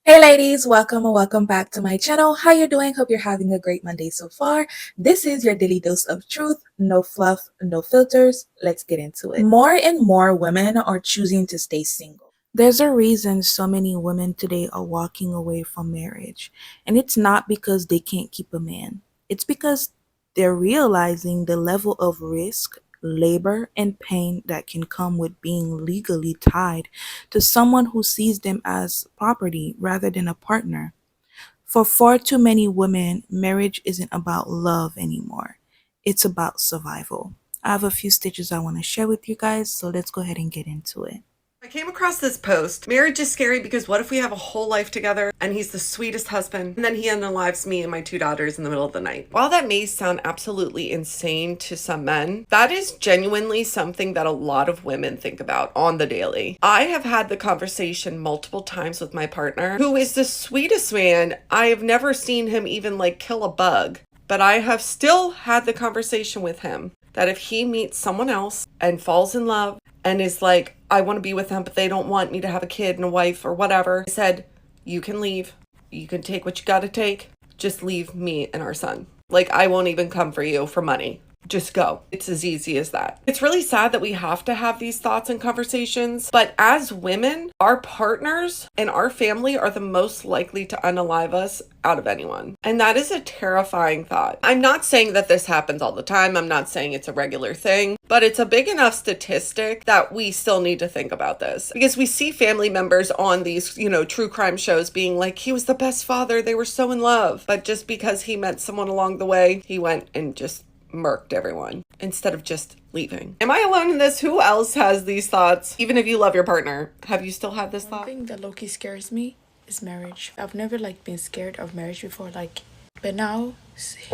Hey ladies, welcome and welcome back to my channel. How you doing? Hope you're having a great Monday so far. This is your daily dose of truth, no fluff, no filters. Let's get into it. More and more women are choosing to stay single. There's a reason so many women today are walking away from marriage, and it's not because they can't keep a man. It's because they're realizing the level of risk, labor, and pain that can come with being legally tied to someone who sees them as property rather than a partner. For far too many women, marriage isn't about love anymore. It's about survival. I have a few stitches I want to share with you guys, so let's go ahead and get into it. I came across this post. Marriage is scary because what if we have a whole life together and he's the sweetest husband and then he unalives me and my two daughters in the middle of the night? While that may sound absolutely insane to some men, that is genuinely something that a lot of women think about on the daily. I have had the conversation multiple times with my partner, who is the sweetest man. I have never seen him even kill a bug, but I have still had the conversation with him that if he meets someone else and falls in love and is like, I want to be with them, but they don't want me to have a kid and a wife or whatever, I said, you can leave. You can take what you got to take. Just leave me and our son. I won't even come for you for money. Just go. It's as easy as that. It's really sad that we have to have these thoughts and conversations, but as women, our partners and our family are the most likely to unalive us out of anyone. And that is a terrifying thought. I'm not saying that this happens all the time. I'm not saying it's a regular thing, but it's a big enough statistic that we still need to think about this, because we see family members on these, true crime shows being like, he was the best father. They were so in love. But just because he met someone along the way, he went and just murked everyone instead of just leaving. Am I alone in this? Who else has these thoughts? Even if you love your partner, have you still had this thought? One thing that low-key scares me is marriage. I've never been scared of marriage before, but now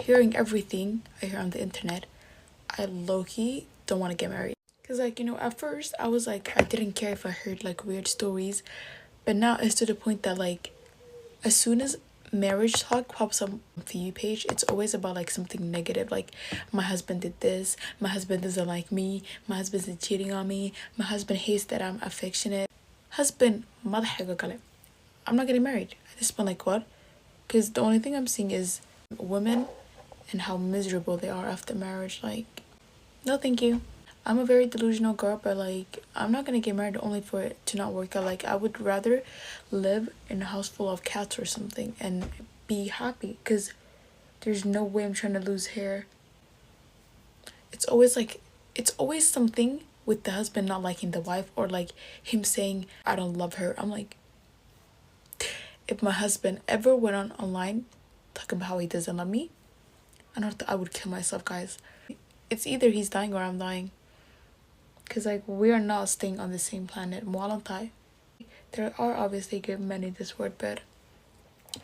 hearing everything I hear on the internet, I low-key don't want to get married. Because at first I was I didn't care if I heard weird stories, but now it's to the point that as soon as marriage talk pops up on the You page, it's always about something negative, my husband did this, my husband doesn't like me, my husband's cheating on me, my husband hates that I'm affectionate. Husband, I'm not getting married at this point. What? Because the only thing I'm seeing is women and how miserable they are after marriage. No thank you. I'm a very delusional girl, but I'm not gonna get married only for it to not work out. I would rather live in a house full of cats or something and be happy, because there's no way I'm trying to lose hair. It's always something with the husband not liking the wife, or him saying I don't love her. I'm if my husband ever went online talking about how he doesn't love me, I would kill myself, guys. It's either he's dying or I'm dying. Because we are not staying on the same planet. There are obviously good men in this world, but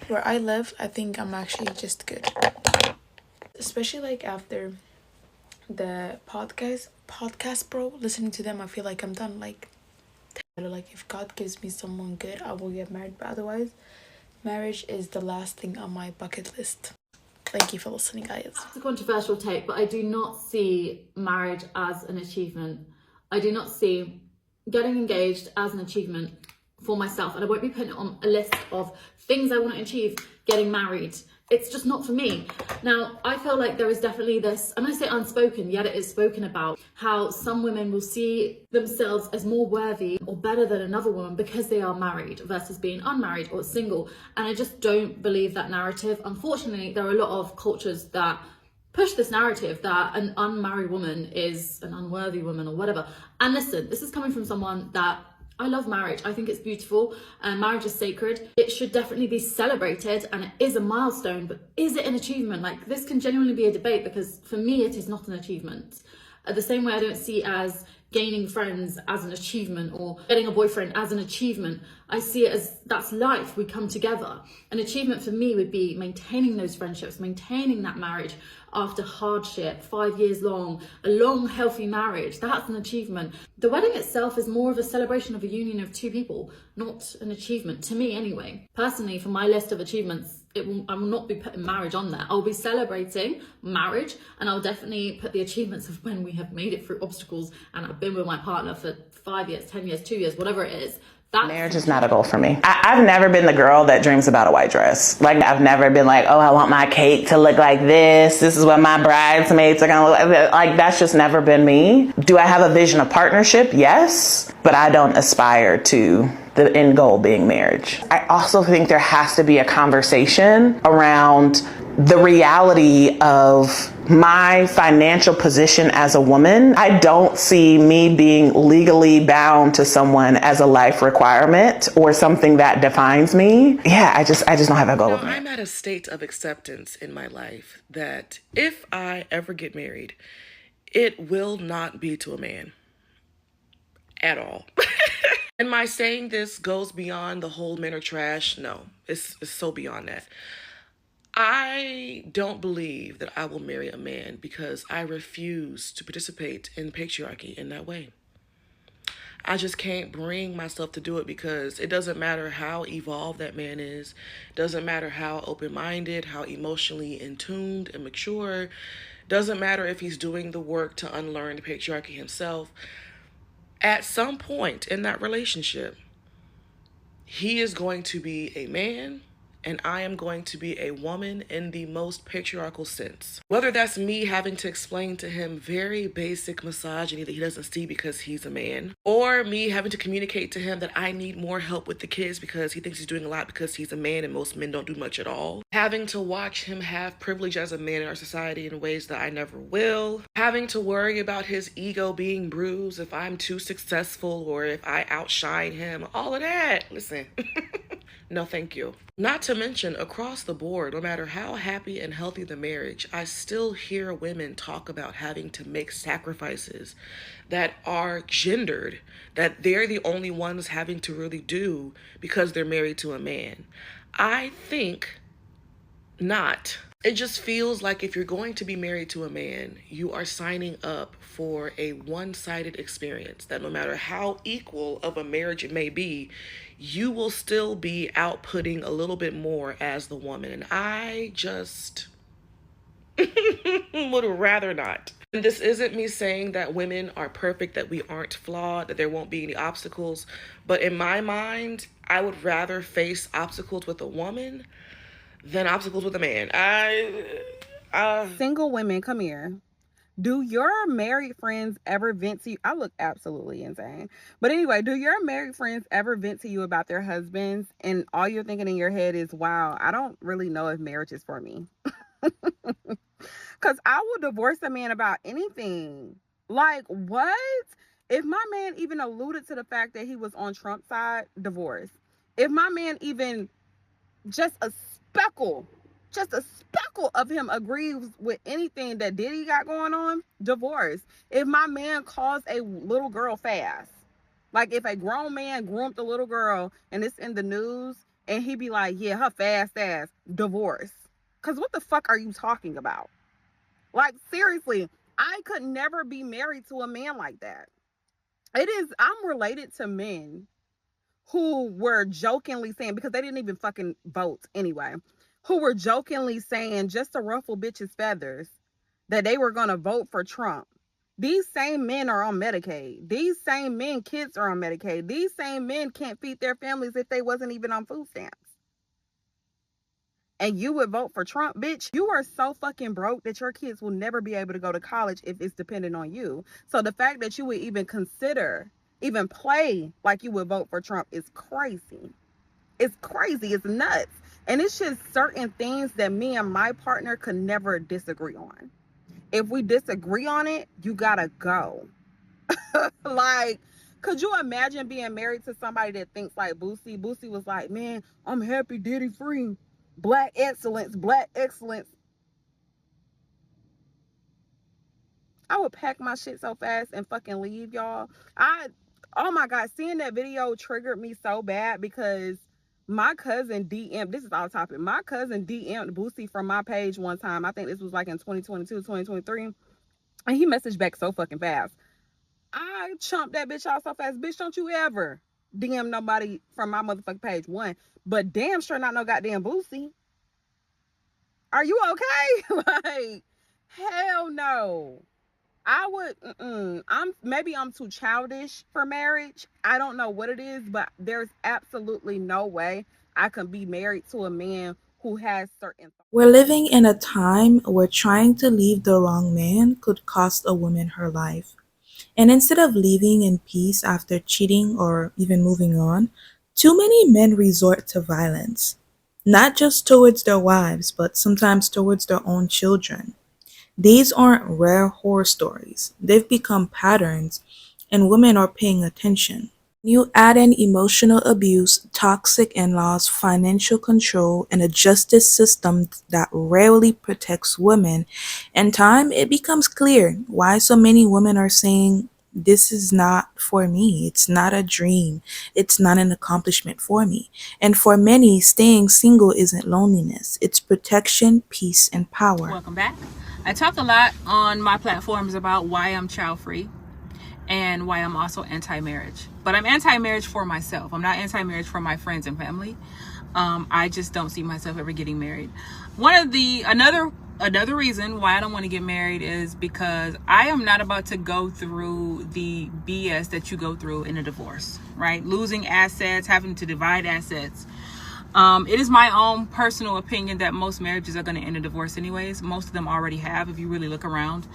where I live, I think I'm actually just good. Especially after the podcast bro, listening to them, I feel I'm done. If God gives me someone good, I will get married, but otherwise marriage is the last thing on my bucket list. Thank you for listening, guys. It's a controversial take, but I do not see marriage as an achievement. I do not see getting engaged as an achievement for myself, and I won't be putting it on a list of things I want to achieve, getting married. It's just not for me. Now, I feel there is definitely this, I'm going to say unspoken, yet it is spoken about, how some women will see themselves as more worthy or better than another woman because they are married versus being unmarried or single. And I just don't believe that narrative. Unfortunately, there are a lot of cultures that push this narrative that an unmarried woman is an unworthy woman or whatever. And listen, this is coming from someone that I love marriage. I think it's beautiful, and marriage is sacred. It should definitely be celebrated, and it is a milestone, but is it an achievement? This can genuinely be a debate, because for me, it is not an achievement. The same way I don't see as gaining friends as an achievement or getting a boyfriend as an achievement. I see it as that's life, we come together. An achievement for me would be maintaining those friendships, maintaining that marriage after hardship, 5 years long, a long, healthy marriage. That's an achievement. The wedding itself is more of a celebration of a union of two people, not an achievement, to me anyway. Personally, for my list of achievements, I will not be putting marriage on there. I'll be celebrating marriage, and I'll definitely put the achievements of when we have made it through obstacles and I've been with my partner for 5 years, 10 years, 2 years, whatever it is. Marriage is not a goal for me. I've never been the girl that dreams about a white dress. Like, I've never been like, oh, I want my cake to look like this. This is what my bridesmaids are going to look like. Like, that's just never been me. Do I have a vision of partnership? Yes. But I don't aspire to the end goal being marriage. I also think there has to be a conversation around the reality of my financial position as a woman. I don't see me being legally bound to someone as a life requirement or something that defines me. Yeah, I just don't have that goal with me. I'm at a state of acceptance in my life that if I ever get married, it will not be to a man at all. And my saying this goes beyond the whole men are trash. No, it's so beyond that. I don't believe that I will marry a man because I refuse to participate in patriarchy in that way. I just can't bring myself to do it because it doesn't matter how evolved that man is. It doesn't matter how open-minded, how emotionally in tuned and mature. Doesn't matter if he's doing the work to unlearn the patriarchy himself. At some point in that relationship, he is going to be a man and I am going to be a woman in the most patriarchal sense. Whether that's me having to explain to him very basic misogyny that he doesn't see because he's a man, or me having to communicate to him that I need more help with the kids because he thinks he's doing a lot because he's a man and most men don't do much at all. Having to watch him have privilege as a man in our society in ways that I never will. Having to worry about his ego being bruised if I'm too successful or if I outshine him. All of that. Listen. No, thank you. Not to mention, across the board, no matter how happy and healthy the marriage, I still hear women talk about having to make sacrifices that are gendered, that they're the only ones having to really do because they're married to a man. I think not. It just feels like if you're going to be married to a man, you are signing up for a one-sided experience that no matter how equal of a marriage it may be, you will still be outputting a little bit more as the woman. And I just would rather not. And this isn't me saying that women are perfect, that we aren't flawed, that there won't be any obstacles. But in my mind, I would rather face obstacles with a woman than obstacles with a man. Single women, come here. Do your married friends ever vent to you? I look absolutely insane. But anyway, do your married friends ever vent to you about their husbands and all you're thinking in your head is, wow, I don't really know if marriage is for me? Because I will divorce a man about anything. Like, what? If my man even alluded to the fact that he was on Trump's side, divorce. If my man even just a speckle of him agrees with anything that Diddy got going on, divorce. If my man calls a little girl fast, like if a grown man groomed a little girl and it's in the news and he be like, yeah, her fast ass, divorce. Because what the fuck are you talking about? Like, seriously, I could never be married to a man like that. I'm related to men who were jokingly saying, because they didn't even fucking vote anyway, who were jokingly saying, just to ruffle bitches' feathers, that they were going to vote for Trump. These same men are on Medicaid. These same men, kids are on Medicaid. These same men can't feed their families if they wasn't even on food stamps. And you would vote for Trump, bitch? You are so fucking broke that your kids will never be able to go to college if it's dependent on you. So the fact that you would even consider, even play like you would vote for Trump is crazy. It's crazy. It's nuts. And it's just certain things that me and my partner could never disagree on. If we disagree on it, you gotta go. Like, could you imagine being married to somebody that thinks like Boosie? Boosie was like, man, I'm happy Diddy free. Black excellence, black excellence. I would pack my shit so fast and fucking leave, y'all. Oh my God, seeing that video triggered me so bad because my cousin DM'd, this is off topic, my cousin DM'd Boosie from my page one time. I think this was like in 2022, 2023. And he messaged back so fucking fast. I chumped that bitch out so fast. Bitch, don't you ever DM nobody from my motherfucking page, one. But damn sure not no goddamn Boosie. Are you okay? Like, hell no. I would, I'm too childish for marriage. I don't know what it is, but there's absolutely no way I can be married to a man who has certain. We're living in a time where trying to leave the wrong man could cost a woman her life. And instead of leaving in peace after cheating or even moving on, too many men resort to violence. Not just towards their wives, but sometimes towards their own children. These aren't rare horror stories. They've become patterns, and women are paying attention. You add in emotional abuse, toxic in-laws, financial control, and a justice system that rarely protects women. In time, it becomes clear why so many women are saying, this is not for me. It's not a dream. It's not an accomplishment for me. And for many, staying single isn't loneliness. It's protection, peace, and power. Welcome back. I talk a lot on my platforms about why I'm child free and why I'm also anti-marriage. But I'm anti-marriage for myself. I'm not anti-marriage for my friends and family. I just don't see myself ever getting married. Another reason why I don't want to get married is because I am not about to go through the BS that you go through in a divorce, right? Losing assets, having to divide assets. It is my own personal opinion that most marriages are going to end in divorce anyways. Most of them already have, if you really look around.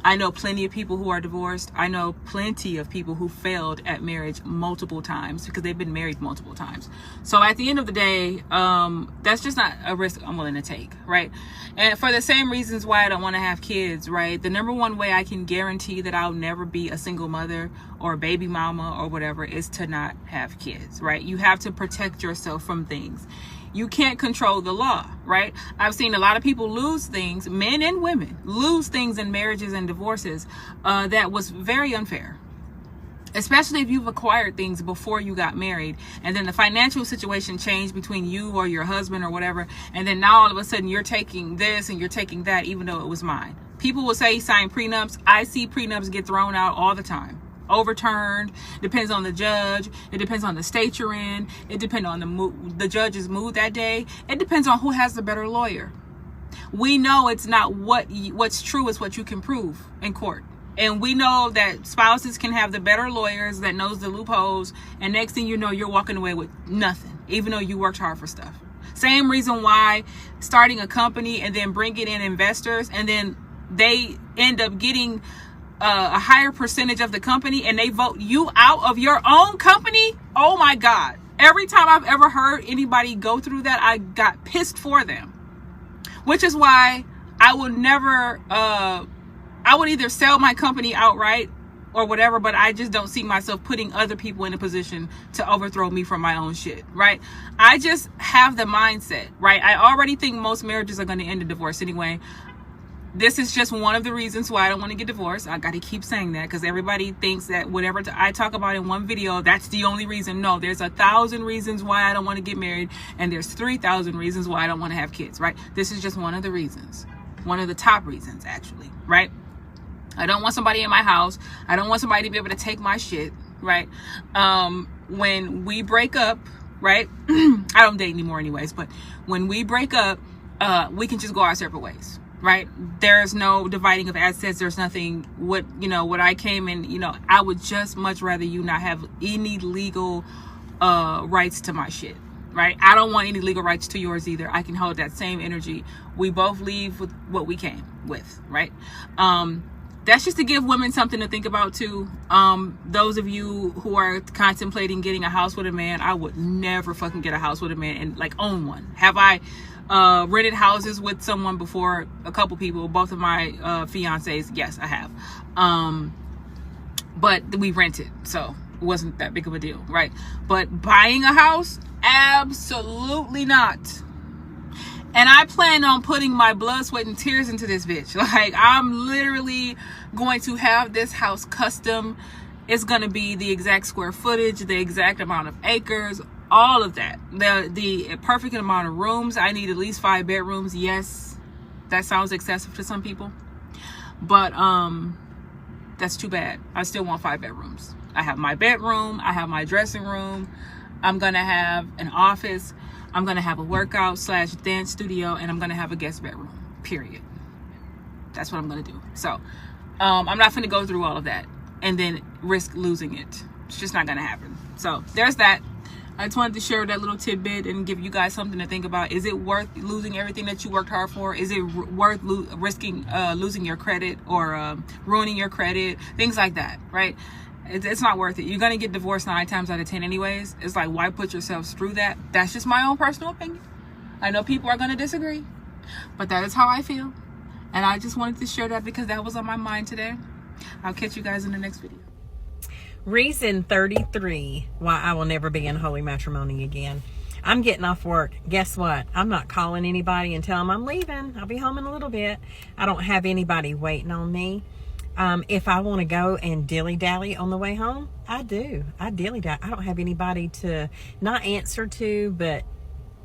I know plenty of people who are divorced. I know plenty of people who failed at marriage multiple times because they've been married multiple times. So at the end of the day, that's just not a risk I'm willing to take, right? And for the same reasons why I don't want to have kids, right? The number one way I can guarantee that I'll never be a single mother or a baby mama or whatever is to not have kids, right? You have to protect yourself from things. You can't control the law, right? I've seen a lot of people lose things, men and women, lose things in marriages and divorces that was very unfair. Especially if you've acquired things before you got married and then the financial situation changed between you or your husband or whatever. And then now all of a sudden you're taking this and you're taking that, even though it was mine. People will say sign prenups. I see prenups get thrown out all the time. Overturned. Depends on the judge. It depends on the state you're in. It depends on the judge's mood that day. It depends on who has the better lawyer. We know it's not what's true is what you can prove in court. And we know that spouses can have the better lawyers that knows the loopholes, and next thing you know, you're walking away with nothing, even though you worked hard for stuff. Same reason why starting a company and then bringing in investors and then they end up getting a higher percentage of the company and they vote you out of your own company. Oh my God. Every time I've ever heard anybody go through that, I got pissed for them, which is why I would never, I would either sell my company outright or whatever, but I just don't see myself putting other people in a position to overthrow me from my own shit, right? I just have the mindset, right? I already think most marriages are going to end in divorce anyway. This is just one of the reasons why I don't want to get divorced. I got to keep saying that because everybody thinks that whatever I talk about in one video, that's the only reason. No, there's 1,000 reasons why I don't want to get married, and there's 3,000 reasons why I don't want to have kids, right? This is just one of the reasons. One of the top reasons, actually, right? I don't want somebody in my house. I don't want somebody to be able to take my shit, right? When we break up, right? I don't date anymore anyways, but when we break up, we can just go our separate ways. Right? There's no dividing of assets. There's nothing what I came in, I would just much rather you not have any legal rights to my shit. Right? I don't want any legal rights to yours either. I can hold that same energy. We both leave with what we came with. Right? That's just to give women something to think about too. Those of you who are contemplating getting a house with a man, I would never fucking get a house with a man and like own one. Have I rented houses with someone before? A couple people, both of my fiancés, yes, I have. But we rented, so it wasn't that big of a deal, right? But buying a house, absolutely not. And I plan on putting my blood, sweat, and tears into this bitch. Like, I'm literally going to have this house custom. It's going to be the exact square footage, the exact amount of acres, all of that. The perfect amount of rooms. I need at least 5 bedrooms. Yes, that sounds excessive to some people. But that's too bad. I still want 5 bedrooms. I have my bedroom. I have my dressing room. I'm going to have an office. I'm going to have a workout / dance studio, and I'm going to have a guest bedroom, period. That's what I'm going to do. So I'm not going to go through all of that and then risk losing it. It's just not going to happen. So there's that. I just wanted to share that little tidbit and give you guys something to think about. Is it worth losing everything that you worked hard for? Is it worth risking losing your credit or ruining your credit? Things like that, right? It's not worth it. You're going to get divorced 9 times out of 10 anyways. It's like, why put yourselves through that? That's just my own personal opinion. I know people are going to disagree, but that is how I feel. And I just wanted to share that because that was on my mind today. I'll catch you guys in the next video. Reason 33 why I will never be in holy matrimony again. I'm getting off work. Guess what? I'm not calling anybody and telling them I'm leaving. I'll be home in a little bit. I don't have anybody waiting on me. If I want to go and dilly-dally on the way home, I do. I dilly-dally. I don't have anybody to not answer to, but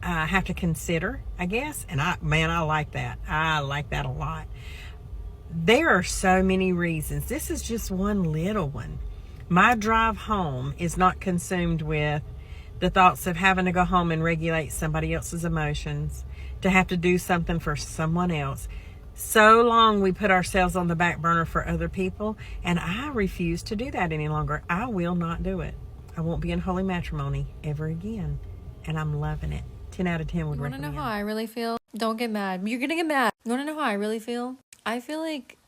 have to consider, I guess. And I like that. I like that a lot. There are so many reasons. This is just one little one. My drive home is not consumed with the thoughts of having to go home and regulate somebody else's emotions, to have to do something for someone else. So long we put ourselves on the back burner for other people, and I refuse to do that any longer. I will not do it. I won't be in holy matrimony ever again, and I'm loving it. 10 out of 10 would recommend. You want to know how I really feel? Don't get mad. You're gonna get mad. You want to know how I really feel? I feel like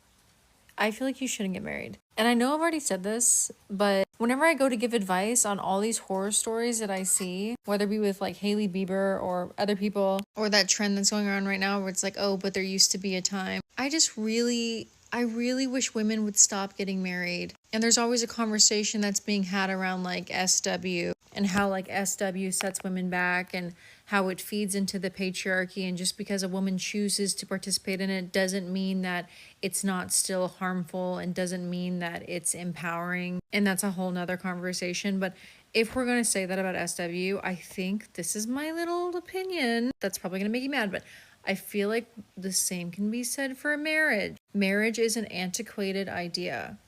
you shouldn't get married. And I know I've already said this, but whenever I go to give advice on all these horror stories that I see, whether it be with like Hailey Bieber or other people, or that trend that's going on right now where it's like, oh, but there used to be a time. I really wish women would stop getting married. And there's always a conversation that's being had around like SW and how like SW sets women back and how it feeds into the patriarchy. And just because a woman chooses to participate in it doesn't mean that it's not still harmful and doesn't mean that it's empowering. And that's a whole nother conversation. But if we're going to say that about SW, I think this is my little opinion. That's probably going to make you mad, but I feel like the same can be said for marriage. Marriage is an antiquated idea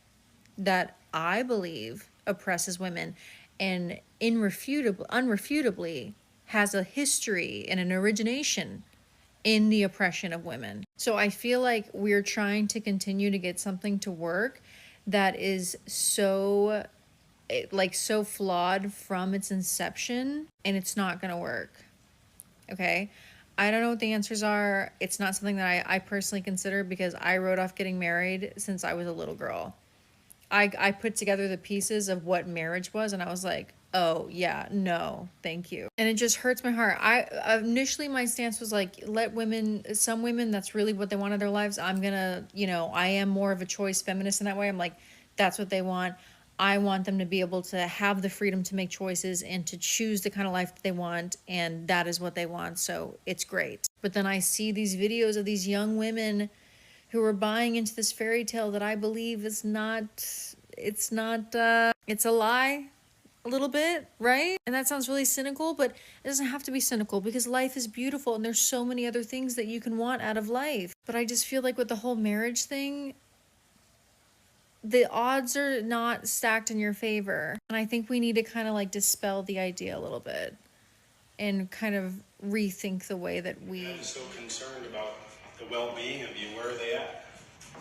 that I believe oppresses women and unrefutably has a history and an origination in the oppression of women. So I feel like we're trying to continue to get something to work that is so flawed from its inception, and it's not going to work. Okay? I don't know what the answers are. It's not something that I personally consider because I wrote off getting married since I was a little girl. I put together the pieces of what marriage was, and I was like, oh yeah, no, thank you. And it just hurts my heart. Initially my stance was like, some women, that's really what they want in their lives. I'm gonna, I am more of a choice feminist in that way. I'm like, that's what they want. I want them to be able to have the freedom to make choices and to choose the kind of life that they want, and that is what they want, so it's great. But then I see these videos of these young women who are buying into this fairy tale that I believe is it's a lie a little bit, right? And that sounds really cynical, but it doesn't have to be cynical because life is beautiful and there's so many other things that you can want out of life. But I just feel like with the whole marriage thing, the odds are not stacked in your favor. And I think we need to kind of like dispel the idea a little bit and kind of rethink the way that we... I'm so concerned about the well-being of you. Where are they at?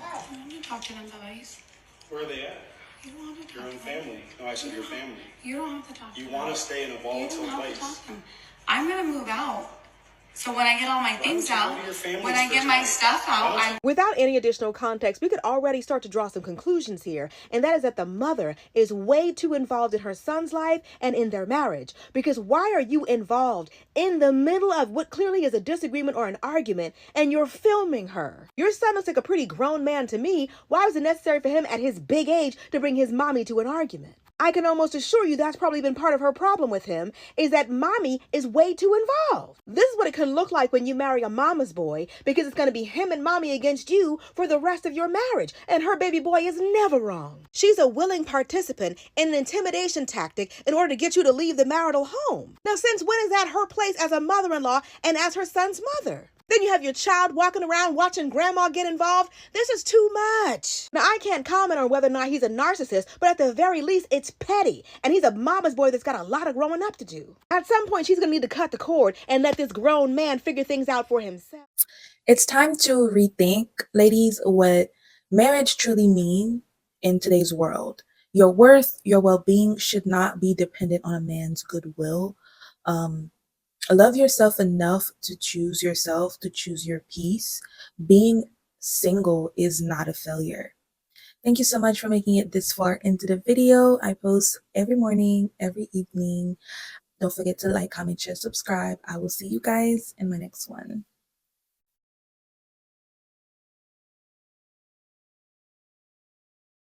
I want to talk to them, guys. Where are they at? You don't have to talk Your own to them. family. No, I said your family. You don't have to talk to them. You want to stay in a volatile You don't have place. to talk to them. I'm going to move out. So when I get all my things out, when I get my stuff out, Without any additional context, we could already start to draw some conclusions here, and that is that the mother is way too involved in her son's life and in their marriage. Because why are you involved in the middle of what clearly is a disagreement or an argument, and you're filming her? Your son looks like a pretty grown man to me. Why was it necessary for him at his big age to bring his mommy to an argument? I can almost assure you that's probably been part of her problem with him, is that mommy is way too involved. This is what it can look like when you marry a mama's boy, because it's going to be him and mommy against you for the rest of your marriage, and her baby boy is never wrong. She's a willing participant in an intimidation tactic in order to get you to leave the marital home. Now, since when is that her place as a mother-in-law and as her son's mother? Then you have your child walking around watching grandma get involved. This is too much. Now, I can't comment on whether or not he's a narcissist, but at the very least, it's petty. And he's a mama's boy that's got a lot of growing up to do. At some point, she's going to need to cut the cord and let this grown man figure things out for himself. It's time to rethink, ladies, what marriage truly mean in today's world. Your worth, your well-being should not be dependent on a man's goodwill. Love yourself enough to choose yourself, to choose your peace. Being single is not a failure. Thank you so much for making it this far into the video. I post every morning, every evening. Don't forget to like, comment, share, subscribe. I will see you guys in my next one.